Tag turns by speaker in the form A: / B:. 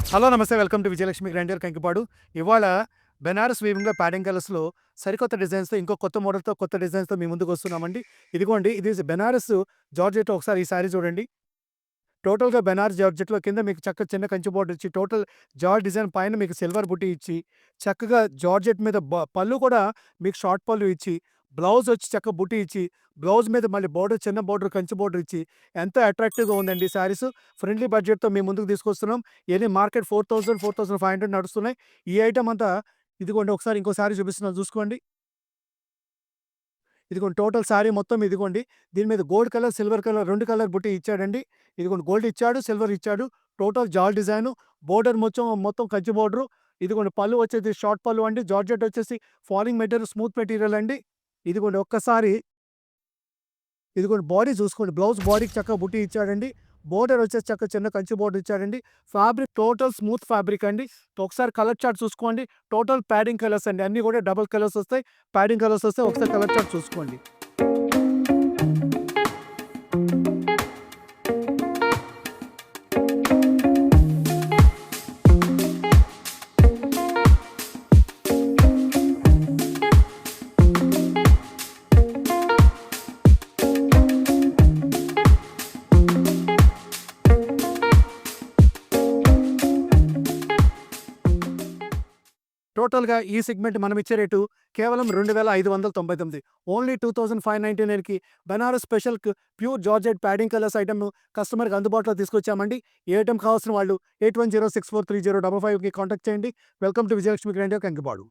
A: Hello నమస్తే. Welcome to Vijayalakshmi grinder Kankipadu. ఇవాళ Banaras వీవింగ్‌లో padding కలర్స్‌లో సరికొత్త డిజైన్స్‌తో ఇంకో కొత్త మోడల్‌తో కొత్త డిజైన్స్‌తో మీ ముందుకొస్తున్నామండి. ఇదిగోండి ఇది బెనారస్ జార్జెట్. ఒకసారి ఈ సారీ చూడండి. టోటల్‌గా బెనారస్ జార్జెట్‌లో కింద మీకు చక్కగా చిన్న కంచి బోర్డర్ ఇచ్చి, టోటల్ జార్జ్ డిజైన్ పైన మీకు సిల్వర్ బుట్టి ఇచ్చి, చక్కగా జార్జెట్ మీద పళ్ళు కూడా మీకు షార్ట్ పళ్ళు ఇచ్చి, బ్లౌజ్ వచ్చి చక్కగా బుట్టి ఇచ్చి, బ్లౌజ్ మీద మళ్ళీ బోర్డర్ చిన్న బోర్డర్ కంచి బోర్డర్ ఇచ్చి, ఎంతో అట్రాక్టివ్‌గా ఉందండి ఈ సారీస్. ఫ్రెండ్లీ బడ్జెట్‌తో మీ ముందుకు తీసుకొస్తున్నాం. ఏది మార్కెట్ 4000, 4500 నడుస్తున్నాయి. ఈ ఐటెమ్ అంతా ఇదిగోండి. ఒకసారి ఇంకో సారీ చూపిస్తున్నాను చూసుకోండి. ఇదిగోండి టోటల్ శారీ మొత్తం ఇదిగోండి. దీని మీద gold colour, silver colour 2 colour బుట్టి ఇచ్చాడండి. ఇదిగోండి గోల్డ్ ఇచ్చాడు, సిల్వర్ ఇచ్చాడు. టోటల్ జాల్ డిజైను. బోర్డర్ మొత్తం కంచి బోర్డరు. ఇదిగోండి పళ్ళు వచ్చేసి షార్ట్ పళ్ళు అండి. జార్జెట్ వచ్చేసి ఫాలింగ్ మెటీరియల్, స్మూత్ మెటీరియల్ అండి. ఇదిగోండి ఒక్కసారి ఇదిగోండి బాడీ చూసుకోండి. బ్లౌజ్ బాడీకి చక్కగా బుట్టి ఇచ్చాడండి. బోర్డర్ వచ్చేసి చక్కగా చిన్న కంచి బోర్డర్ ఇచ్చాడండి. ఫ్యాబ్రిక్ టోటల్ స్మూత్ ఫ్యాబ్రిక్ అండి. ఒకసారి కలర్ చార్ట్ చూసుకోండి. టోటల్ ప్యాడింగ్ కలర్స్ అండి. అన్నీ కూడా డబుల్ కలర్స్ వస్తాయి. ప్యాడింగ్ కలర్స్ వస్తాయి. ఒకసారి కలర్ చార్ట్ చూసుకోండి. టోటల్‌గా ఈ సెగ్మెంట్ మనమిచ్చే రేటు కేవలం 2599. ఓన్లీ 2599కి Banaras special pure georgette padding colours ఐటెమ్‌ను కస్టమర్‌కి అందుబాటులో తీసుకొచ్చామండి. ఏ ఐటెమ్ కావాల్సిన వాళ్ళు 8106430555కి కాంటాక్ట్ చేయండి. Welcome to Vijayalakshmi grinder Kankipadu.